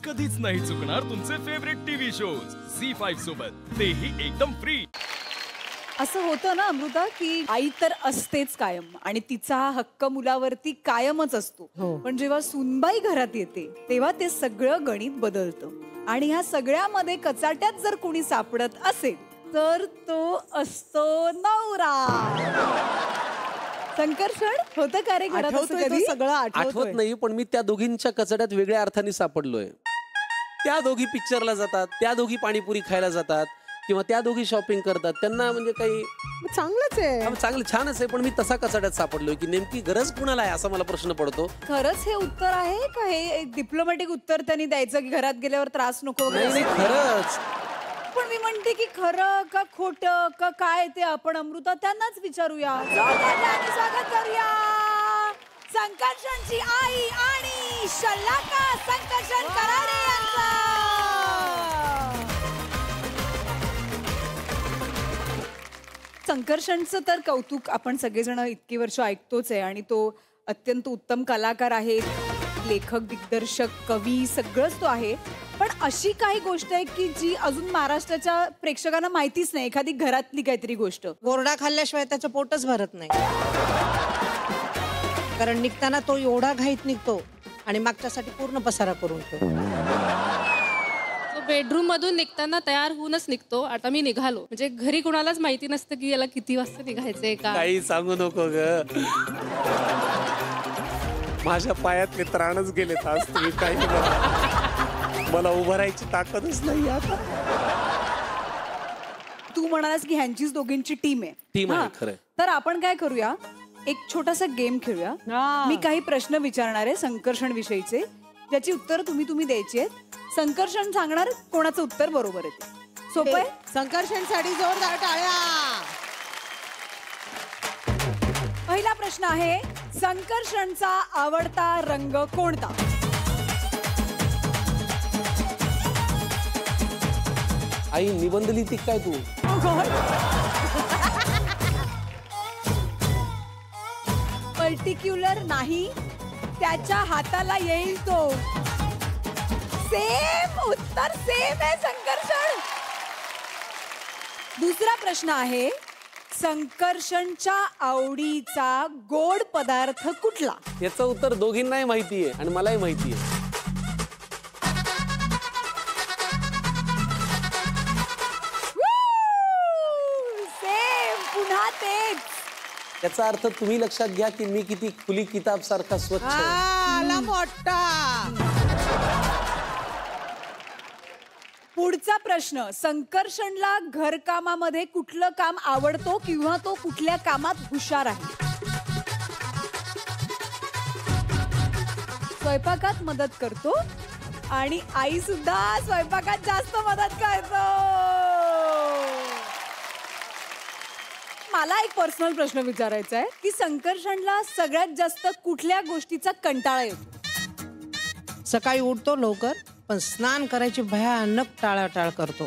कधीच नाही चुकणार तुमचे फेवरेट टीव्ही शोज झी5 सोबत, तेही एकदम फ्री. असं होतं ना अमृता की आई तर असतेच कायम आणि तिचा हा हक्क मुलावरती कायमच असतो. पण जेव्हा सुनबाई घरात येते तेव्हा ते सगळं गणित बदलतं आणि ह्या सगळ्यामध्ये कचाट्यात जर कोणी सापडत असेल तर तो असतो नवरा. संकर्षण होतं का रे घरात असं कधी? सगळं आठवत नाही, पण मी त्या दोघींच्या कचड्यात वेगळ्या अर्थाने सापडलोय. त्या दोघी पिक्चरला जातात, त्या दोघी पाणीपुरी खायला जातात किंवा त्या दोघी शॉपिंग करतात. त्यांना म्हणजे काही चांगलंच आहे, चांगलं छानच आहे, पण मी तसा कचड्यात सापडलोय की नेमकी गरज कुणाला आहे असा मला प्रश्न पडतो. खरंच हे उत्तर आहे का? हे डिप्लोमॅटिक उत्तर त्यांनी द्यायचं की घरात गेल्यावर त्रास नको? नाही खरंच. पण मी म्हणते की खरं का खोटं का काय ते आपण अमृता त्यांनाच विचारूया. स्वागत करूया संकर्षणची आई आणि शलाका संकर्षण कराडे यांचा. संकर्षणचं तर कौतुक आपण सगळेजण इतकी वर्ष ऐकतोच आहे आणि तो अत्यंत उत्तम कलाकार आहे, लेखक, दिग्दर्शक, कवी सगळंच तो आहे. पण अशी काही गोष्ट आहे की जी अजून महाराष्ट्राच्या प्रेक्षकांना माहितीच नाही, एखादी घरातली काहीतरी गोष्ट. गोरडा खाल्ल्याशिवाय त्याचं पोटच भरत नाही, कारण निघताना तो एवढा घाईत निघतो आणि मागच्यासाठी पूर्ण पसारा करून ठेवतो. बेडरूम मधून निघताना तयार होऊनच निघतो. आता मी निघालो म्हणजे घरी कुणालाच माहिती नसतं की याला किती वाजता निघायचंय का. काही सांगू नको ग, माझ्या पायातले त्राणच गेलेत आज. तुम्ही काही मला उभं राहायची ताकदच नाही आता. तू म्हणालास की ह्यांचीच दोघींची टीम आहे. खरं. तर आपण काय करूया, एक छोटासा गेम खेळूया. मी काही प्रश्न विचारणार आहे संकर्षण विषयीचे, ज्याची उत्तर तुम्ही द्यायची आहेत. संकर्षण सांगणार कोणाचं उत्तर बरोबर आहे. सोपं आहे. संकर्षणसाठी जोरदार टाळ्या. पहिला प्रश्न आहे, संकर्षणचा आवडता रंग कोणता? आई निबंध लिहिते काय तू? पर्टिक्युलर नाही, त्याच्या हाताला येईल तो. सेम उत्तर सेम आहे संकर्षण. दुसरा प्रश्न आहे, संकर्षणच्या आवडीचा गोड पदार्थ कुठला? याचं उत्तर दोघींनाही माहिती आहे आणि मलाही माहिती आहे. सेम, पुन्हा तेच. याचा अर्थ तुम्ही लक्षात घ्या की मी किती खुली किताब सारखा स्वच्छ आला मोठा. पुढचा प्रश्न, संकर्षणला घरकामामध्ये कुठलं काम आवडतो किंवा तो कुठल्या कामात हुशार आहे? स्वयंपाकात मदत करतो आणि आई सुद्धा स्वयंपाकात जास्त मदत करतो. मला एक पर्सनल प्रश्न विचारायचा आहे की संकर्षणला सगळ्यात जास्त कुठल्या गोष्टीचा कंटाळा येतो? सकाळी उठतो लवकर पण स्नान करायची भयानक टाळाटाळ करतो.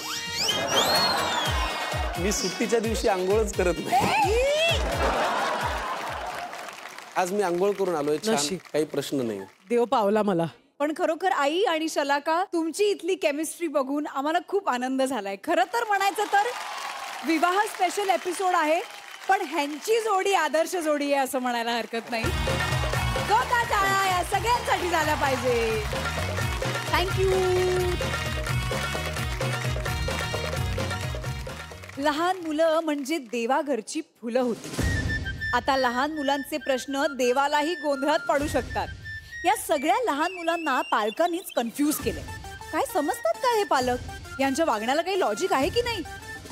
मी सुट्टीच्या दिवशी आंघोळच करत नाही. आज मी आंघोळ करून आलोय, छान, काही प्रश्न नाही. देव पावला मला. पण खरोखर आई आणि शलाका तुमची इथली केमिस्ट्री बघून आम्हाला खूप आनंद झालाय. खरं तर म्हणायचं तर विवाह स्पेशल एपिसोड आहे, पण ह्यांची जोडी आदर्श जोडी आहे असं म्हणायला हरकत नाही. या सगळ्यांसाठी झाला पाहिजे. थँक्यू. लहान मुलं म्हणजे देवाघरची फुलं होती. आता लहान मुलांचे प्रश्न देवालाही गोंधळात पाडू शकतात. या सगळ्या लहान मुलांना पालकांनीच कन्फ्यूज केले. काय समजतात का हे पालक? यांच्या वागण्याला काही लॉजिक आहे की नाही?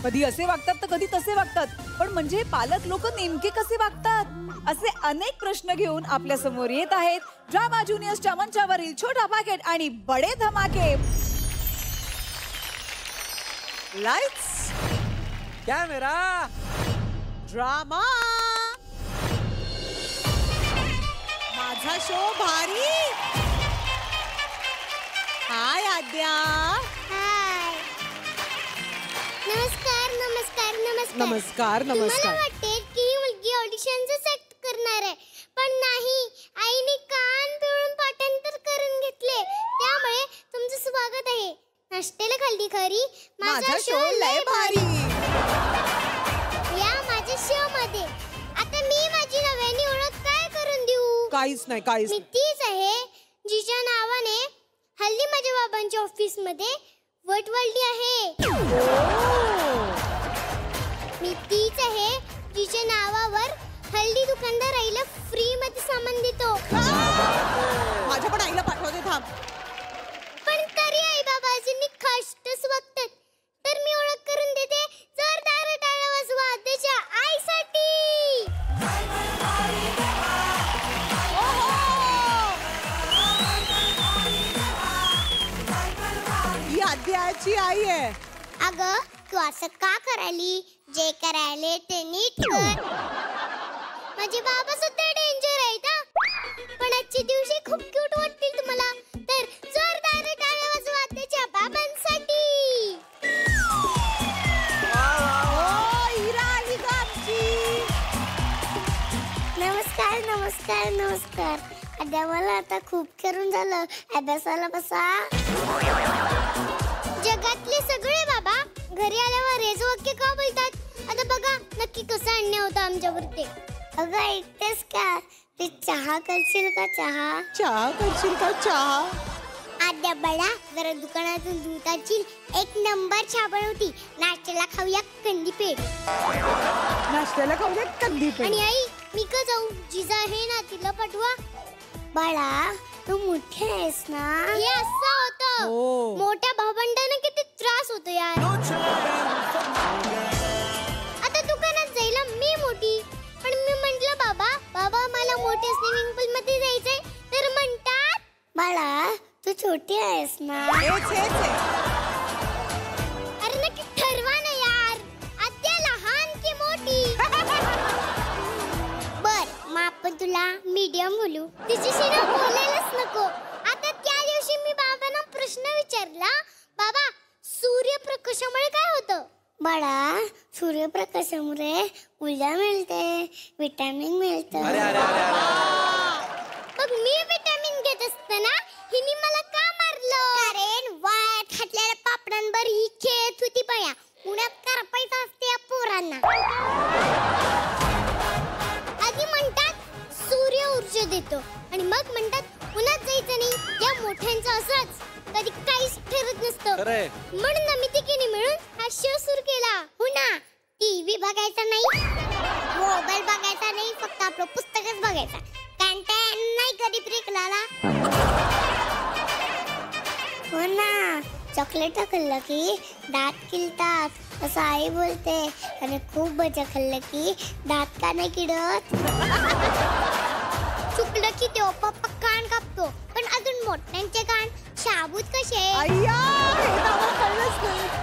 कधी असे वागतात तर कधी तसे वागतात. पण म्हणजे पालक लोक नेमके कसे वागतात? असे अनेक प्रश्न घेऊन आपल्या समोर येत आहेत ड्रामा ज्युनियर्सच्या मंचावरील छोटा पाकेट आणि बडे धमाके. Lights, camera, drama. माझा शो भारी. हाय आद्या. हाय. नमस्कार नमस्कार नमस्कार. नमस्कार मला नमस्कार. वाटते की मुलगी ऑडिशनचं सेट करणार आहे, पण नाही, आईने कान पिळून पाठांतर करून घेतले. त्यामुळे तुमचं स्वागत नाश्त्याला खाल्ली खरी माझा शो लय भारी. या माझ्या शो मध्ये आता मी माझी नव्याने ओळख काय करून देऊ? काहीच नाही काहीच मी तीच आहे जिच्या नावाने हल्ली माझ्या बाबांच्या ऑफिस मध्ये वटवळली आहे. मी तीच आहे जिच्या नावावर हल्ली दुकानदार आईला फ्री मध्ये सामान देतो. माझ्या पण आईला पाठवते थांब. पण तरी आई बाबा अजून कष्टच बघतात. तर मी ओळख करून देते. जोरदार टाळ्या वाजवा त्याच्या आईसाठी. ही आद्याची आई आहे. अगं तू असं का करायली? जे करायले ते नीट कर. माझे बाबा सुद्धा डेंजर आहेत हा. पण आजचे दिवशी खूप क्यूट वाटतील तुम्हाला. तर जोरदार टाळ्या वाजवा त्याच्या बाबांसाठी. नमस्कार नमस्कार नमस्कार. आता मला आता खूप करून झालं. अभ्यासाला बसा. जगातले सगळे बाबा घरी आल्यावर रेज वाक्य का बोलतात? आता बघा नक्की कसा अन्याय होता आमच्यावरती. अगं ऐकतेस का? ते चहा करशील का? चहा चहा करशील का? चहा आद्या बडा जरा दुकानातून दूध आणशील. एक नंबर चहा बनवती. नाश्त्याला खाऊया कंदी पेठ. नाश्त्याला खाऊया कंदी पेठ. आणि आई मी का जाऊ? जिजा आहे ना तिला पाठवा. बाळा तू मोठी आहेस ना. हे असं होतं. हो. मोठ्या भावंडांना किती त्रास होतो यार. आता दुकानात जायला मी मोठी. पण मी म्हंटल बाबा बाबा मला मोठ्या स्विमिंग पूल मध्ये जायचंय. तर म्हणतात बाळा तू छोटी आहेस ना. अरे नक्की ठरवा ना यार. आद्या लहान की मोठी? बर मग आपण तुला मीडियम बोलू. तिच्याशी ना बोलायलाच नको. आता त्या दिवशी मी बाबांना प्रश्न विचारला. बाबा सूर्यप्रकाशामुळे काय होतं? बाळा सूर्यप्रकाशामुळे ऊर्जा मिळते, विटॅमिन मिळतं. मग मी विटॅमिन घेत असताना हिने मला का मारलं? कारण वाट हातल्याला पापडांवर ही खेळत होती बया. उन्हात करपायचं असते या पोरांना. आधी म्हणतात सूर्य ऊर्जा देतो आणि मग म्हणतात उन्हात जायचं नाही. या मोठ्यांचं असंच कधी काहीच ठरत नसतं. म्हणून आम्ही तिघींनी मिळून हा शो सुरू केला. हो ना. टीव्ही बघायचा नाही, मोबाईल बघायचा नाही, फक्त आपलं पुस्तकच बघायचं. नाही कधी ब्रेक लाला. हो ना. चॉकलेट खाल्लं की दात किलतात असं आई बोलते. आणि खूप भज्या खाल्लं की दात का नाही किडत? चुकलं की तेव्हा पप्पा कान कापतो. पण अजून मोठ्यांचे कान शाबूत कसे?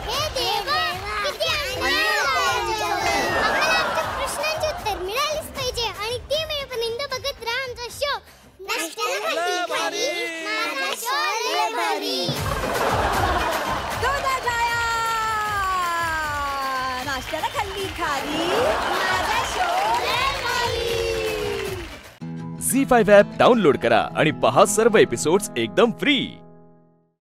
हे देवा किती अन्याय झाला. आम्हाला आमच्या प्रश्नांची उत्तर मिळालीच पाहिजे. आणि ती मिळेपर्यंत बघत राहा आमचा शो नाश्त्याला खाल्ली खारी. माझा शो लय भारी. नाश्त्याला खाल्ली खारी. माझा शो लय भारी. झी5 ॲप डाउनलोड करा आणि पहा सर्व एपिसोड्स एकदम फ्री.